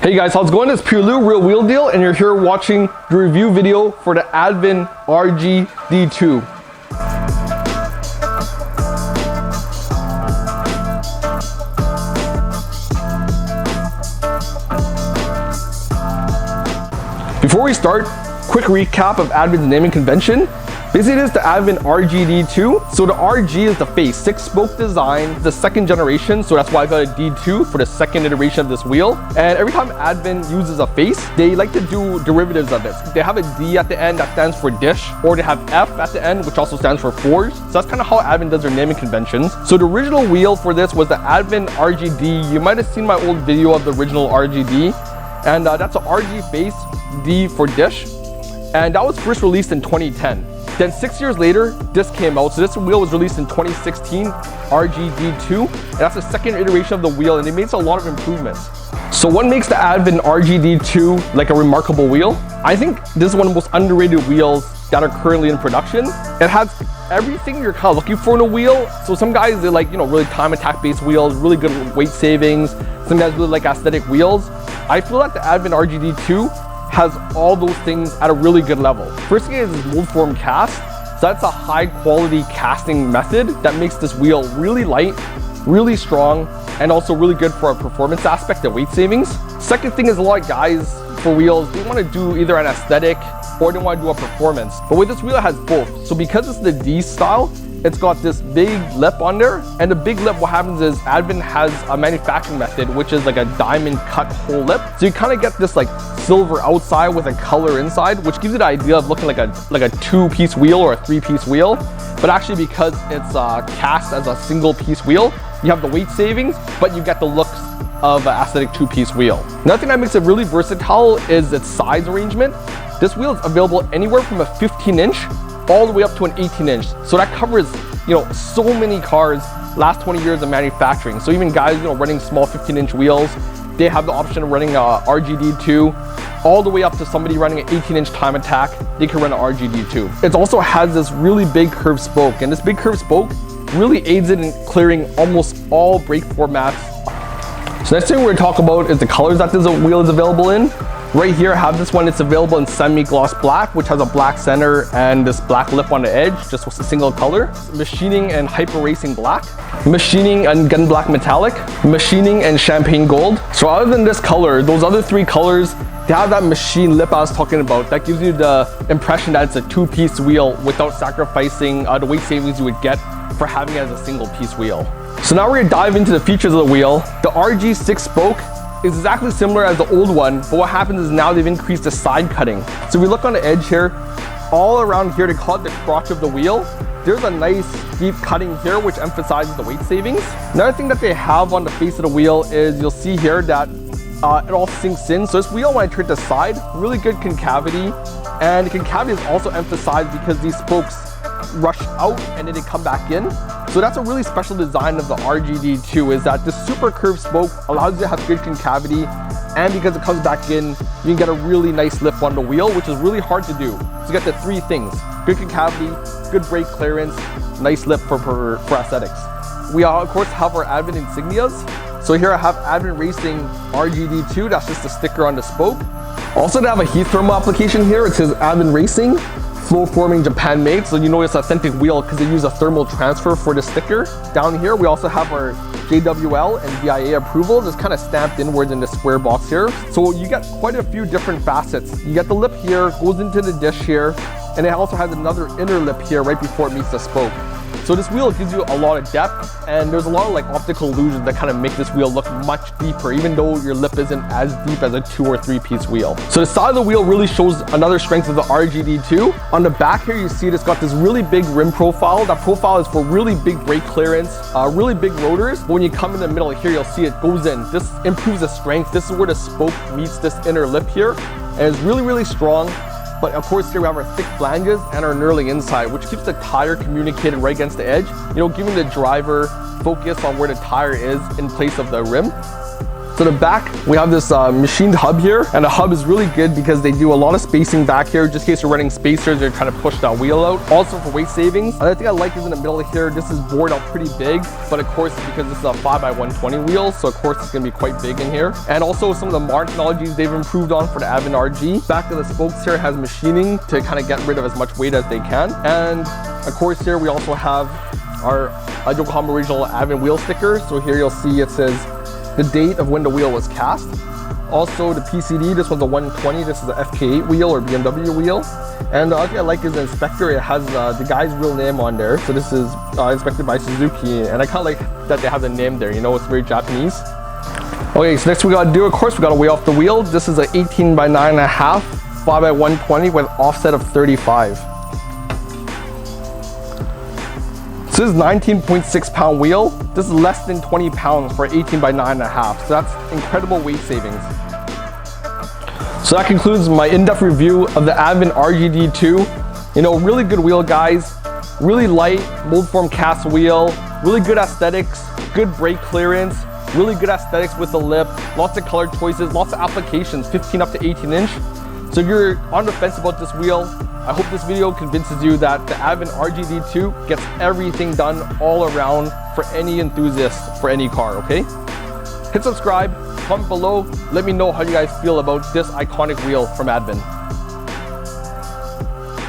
Hey guys, how's it going? It's Pirlu, Real Wheel Deal, and you're here watching the review video for the ADVAN RG-D2. Before we start, quick recap of ADVAN's naming convention. Basically, it is the ADVAN RG-D2. So the RG is the face, 6-spoke design, the second generation. So that's why I got a D2 for the second iteration of this wheel. And every time ADVAN uses a face, they like to do derivatives of it. They have a D at the end that stands for dish, or they have F at the end, which also stands for forge. So that's kind of how ADVAN does their naming conventions. So the original wheel for this was the ADVAN RG-D. You might have seen my old video of the original RG-D. And that's an RG face, D for dish. And that was first released in 2010. Then 6 years later, this came out. So this wheel was released in 2016, RG-D2. And that's the second iteration of the wheel, and it makes a lot of improvements. So what makes the ADVAN RG-D2 like a remarkable wheel? I think this is one of the most underrated wheels that are currently in production. It has everything you're kind of looking for in a wheel. So some guys, they like, really time attack based wheels, really good weight savings. Some guys really like aesthetic wheels. I feel like the ADVAN RG-D2 has all those things at a really good level. First thing is mold form cast. So that's a high quality casting method that makes this wheel really light, really strong, and also really good for a performance aspect and weight savings. Second thing is a lot of guys for wheels, they want to do either an aesthetic or they want to do a performance. But with this wheel, it has both. So because it's the D style, it's got this big lip on there, and the big lip, what happens is ADVAN has a manufacturing method which is like a diamond cut hole lip. So you kind of get this like silver outside with a color inside, which gives you the idea of looking like a two-piece wheel or a three-piece wheel. But actually, because it's cast as a single-piece wheel, you have the weight savings, but you get the looks of an aesthetic two-piece wheel. Another thing that makes it really versatile is its size arrangement. This wheel is available anywhere from a 15-inch all the way up to an 18-inch. So that covers, so many cars last 20 years of manufacturing. So even guys, running small 15-inch wheels, they have the option of running a RG-D2, all the way up to somebody running an 18-inch time attack, they can run an RG-D2. It also has this really big curved spoke, and this big curved spoke really aids it in clearing almost all brake formats. So next thing we're gonna talk about is the colors that this wheel is available in. Right here, I have this one. It's available in semi-gloss black, which has a black center and this black lip on the edge, just with a single color. Machining and hyper racing black, machining and gun black metallic, machining and champagne gold. So other than this color, those other three colors, they have that machine lip I was talking about. That gives you the impression that it's a two-piece wheel without sacrificing the weight savings you would get for having it as a single-piece wheel. So now we're gonna dive into the features of the wheel. The RG 6-spoke is exactly similar as the old one, but what happens is now they've increased the side cutting. So we look on the edge here, all around here, they call it the crotch of the wheel. There's a nice deep cutting here, which emphasizes the weight savings. Another thing that they have on the face of the wheel is you'll see here that it all sinks in. So this wheel, when I turn to the side, really good concavity. And the concavity is also emphasized because these spokes rush out and then they come back in. So that's a really special design of the RG-D2, is that the super curved spoke allows you to have good concavity, and because it comes back in, you can get a really nice lip on the wheel, which is really hard to do. So you get the three things: good concavity, good brake clearance, nice lip for aesthetics. We of course have our ADVAN insignias. So here I have ADVAN Racing RG-D2, that's just a sticker on the spoke. Also, they have a heat thermal application here. It says ADVAN Racing, flow forming Japan made, so you know it's an authentic wheel because they use a thermal transfer for the sticker. Down here we also have our JWL and VIA approvals. It's kind of stamped inwards in the square box here. So you get quite a few different facets. You get the lip here, goes into the dish here, and it also has another inner lip here right before it meets the spoke. So this wheel gives you a lot of depth, and there's a lot of optical illusions that kind of make this wheel look much deeper, even though your lip isn't as deep as a 2 or 3-piece wheel. So the side of the wheel really shows another strength of the RG-D2. On the back here, you see it's got this really big rim profile. That profile is for really big brake clearance, really big rotors. But when you come in the middle here, you'll see it goes in. This improves the strength. This is where the spoke meets this inner lip here, and it's really, really strong. But of course, here we have our thick flanges and our knurling inside, which keeps the tire communicated right against the edge, giving the driver focus on where the tire is in place of the rim. So the back, we have this machined hub here, and the hub is really good because they do a lot of spacing back here, just in case you're running spacers, you're trying to push that wheel out. Also for weight savings, another thing I like is in the middle here, this is bored out pretty big, but of course, because this is a 5x120 wheel, so of course it's gonna be quite big in here. And also some of the MAR technologies they've improved on for the ADVAN RG. Back of the spokes here has machining to kind of get rid of as much weight as they can. And of course here we also have our Yokohama original ADVAN wheel sticker. So here you'll see it says the date of when the wheel was cast. Also the PCD, this one's a 120, this is a FK8 wheel or BMW wheel. And the other thing I like is the inspector, it has the guy's real name on there. So this is inspected by Suzuki, and I kind of like that they have the name there, you know, it's very Japanese. Okay, so next we gotta do, of course, we gotta weigh off the wheel. This is an 18x9.5, 5x120 with offset of 35. So this is 19.6 pound wheel. This is less than 20 pounds for 18x9.5. So that's incredible weight savings. So that concludes my in-depth review of the ADVAN RG-D2. You know, really good wheel, guys. Really light, mold form cast wheel. Really good aesthetics, good brake clearance. Really good aesthetics with the lip. Lots of color choices, lots of applications, 15 up to 18 inch. So if you're on the fence about this wheel, I hope this video convinces you that the ADVAN RG-D2 gets everything done all around for any enthusiast for any car, okay? Hit subscribe, comment below, let me know how you guys feel about this iconic wheel from ADVAN.